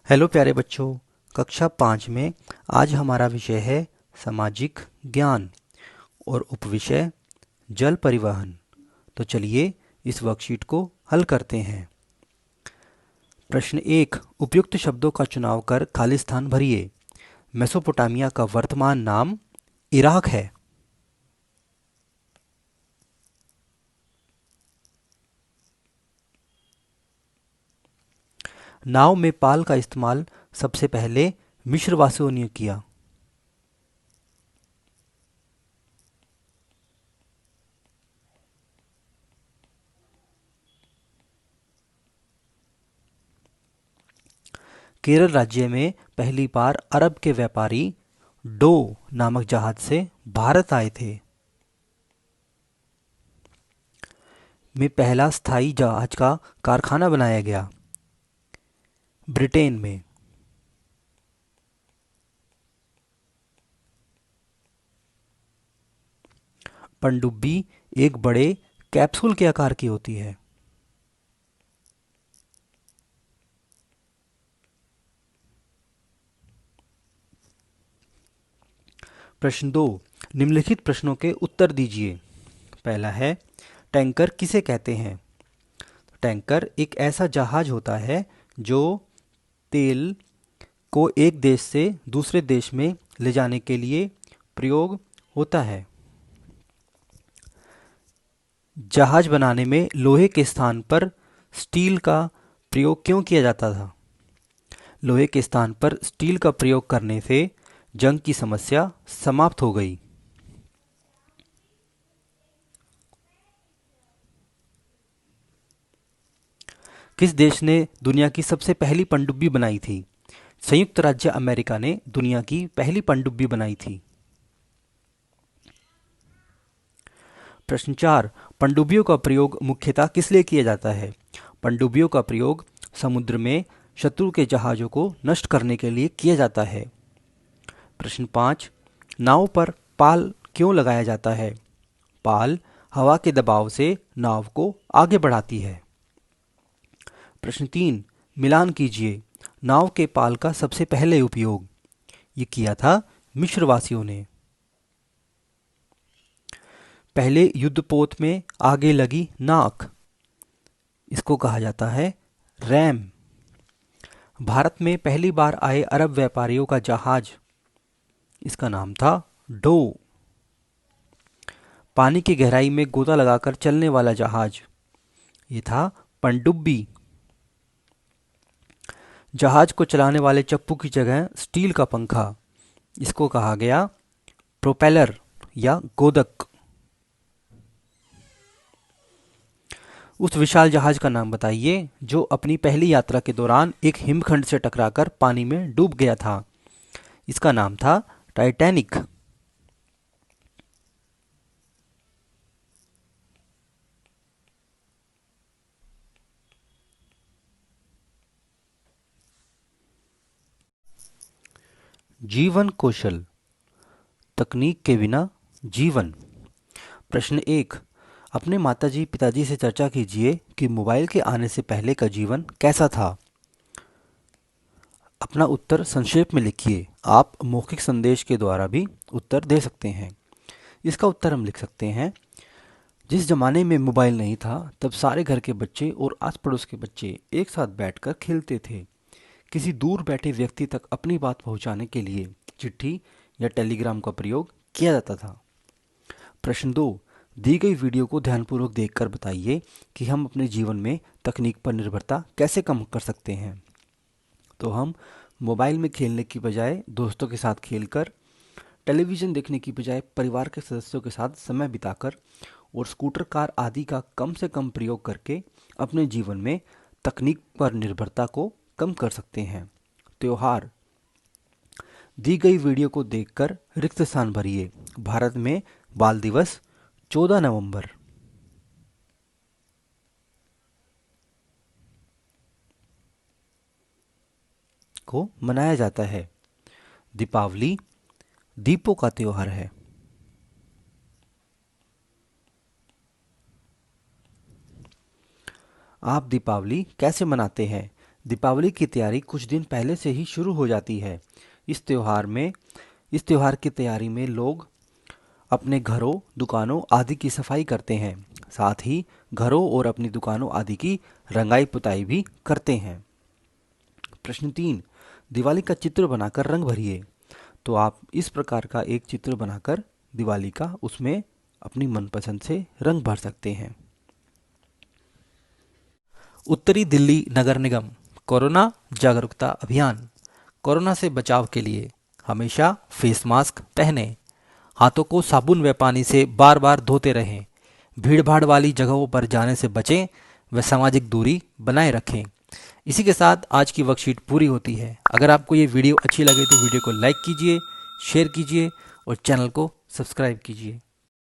Hello प्यारे बच्चों। कक्षा 5 में आज हमारा विषय है सामाजिक ज्ञान और उपविषय जल परिवहन। तो चलिए इस वर्कशीट को हल करते हैं। प्रश्न 1, उपयुक्त शब्दों का चुनाव कर खाली स्थान भरिए। मेसोपोटामिया का वर्तमान नाम इराक है। नाव में पाल का इस्तेमाल सबसे पहले मिस्र वासियों ने किया। केरल राज्य में पहली बार अरब के व्यापारी डो नामक जहाज से भारत आए थे। में पहला स्थायी जहाज का कारखाना बनाया गया ब्रिटेन में। पनडुब्बी एक बड़े कैप्सूल के आकार की होती है। प्रश्न 2, निम्नलिखित प्रश्नों के उत्तर दीजिए। पहला है, टैंकर किसे कहते हैं? टैंकर एक ऐसा जहाज होता है जो तेल को एक देश से दूसरे देश में ले जाने के लिए प्रयोग होता है। जहाज बनाने में लोहे के स्थान पर स्टील का प्रयोग क्यों किया जाता था? लोहे के स्थान पर स्टील का प्रयोग करने से जंग की समस्या समाप्त हो गई। किस देश ने दुनिया की सबसे पहली पनडुब्बी बनाई थी? संयुक्त राज्य अमेरिका ने दुनिया की पहली पनडुब्बी बनाई थी। प्रश्न 4, पनडुब्बियों का प्रयोग मुख्यतः किस लिए किया जाता है? पनडुब्बियों का प्रयोग समुद्र में शत्रु के जहाज़ों को नष्ट करने के लिए किया जाता है। प्रश्न 5, नाव पर पाल क्यों लगाया जाता है? पाल हवा के दबाव से नाव को आगे बढ़ाती है। प्रश्न 3, मिलान कीजिए। नाव के पाल का सबसे पहले उपयोग ये किया था मिस्रवासियों ने। पहले युद्धपोत में आगे लगी नाक, इसको कहा जाता है रैम। भारत में पहली बार आए अरब व्यापारियों का जहाज, इसका नाम था डो। पानी की गहराई में गोता लगाकर चलने वाला जहाज, ये था पनडुब्बी। जहाज को चलाने वाले चप्पू की जगह स्टील का पंखा, इसको कहा गया प्रोपेलर या गोदक। उस विशाल जहाज का नाम बताइए जो अपनी पहली यात्रा के दौरान एक हिमखंड से टकराकर पानी में डूब गया था। इसका नाम था टाइटैनिक। जीवन कौशल, तकनीक के बिना जीवन। प्रश्न 1, अपने माताजी पिताजी से चर्चा कीजिए कि मोबाइल के आने से पहले का जीवन कैसा था। अपना उत्तर संक्षेप में लिखिए। आप मौखिक संदेश के द्वारा भी उत्तर दे सकते हैं। इसका उत्तर हम लिख सकते हैं, जिस जमाने में मोबाइल नहीं था तब सारे घर के बच्चे और आस पड़ोस के बच्चे एक साथ बैठकर खेलते थे। किसी दूर बैठे व्यक्ति तक अपनी बात पहुंचाने के लिए चिट्ठी या टेलीग्राम का प्रयोग किया जाता था। प्रश्न 2, दी गई वीडियो को ध्यानपूर्वक देखकर बताइए कि हम अपने जीवन में तकनीक पर निर्भरता कैसे कम कर सकते हैं। तो हम मोबाइल में खेलने की बजाय दोस्तों के साथ खेलकर, टेलीविज़न देखने की बजाय परिवार के सदस्यों के साथ समय बिताकर और स्कूटर कार आदि का कम से कम प्रयोग करके अपने जीवन में तकनीक पर निर्भरता को कम कर सकते हैं। त्योहार, दी गई वीडियो को देखकर रिक्त स्थान भरिए। भारत में बाल दिवस 14 नवंबर को मनाया जाता है। दीपावली दीपों का त्योहार है। आप दीपावली कैसे मनाते हैं? दीपावली की तैयारी कुछ दिन पहले से ही शुरू हो जाती है। इस त्योहार की तैयारी में लोग अपने घरों, दुकानों आदि की सफाई करते हैं। साथ ही घरों और अपनी दुकानों आदि की रंगाई पुताई भी करते हैं। प्रश्न 3, दिवाली का चित्र बनाकर रंग भरिए। तो आप इस प्रकार का एक चित्र बनाकर दिवाली का उसमें अपनी मनपसंद से रंग भर सकते हैं। उत्तरी दिल्ली नगर निगम कोरोना जागरूकता अभियान। कोरोना से बचाव के लिए हमेशा फेस मास्क पहनें, हाथों को साबुन व पानी से बार बार धोते रहें, भीड़ भाड़ वाली जगहों पर जाने से बचें व सामाजिक दूरी बनाए रखें। इसी के साथ आज की वर्कशीट पूरी होती है। अगर आपको ये वीडियो अच्छी लगे तो वीडियो को लाइक कीजिए, शेयर कीजिए और चैनल को सब्सक्राइब कीजिए।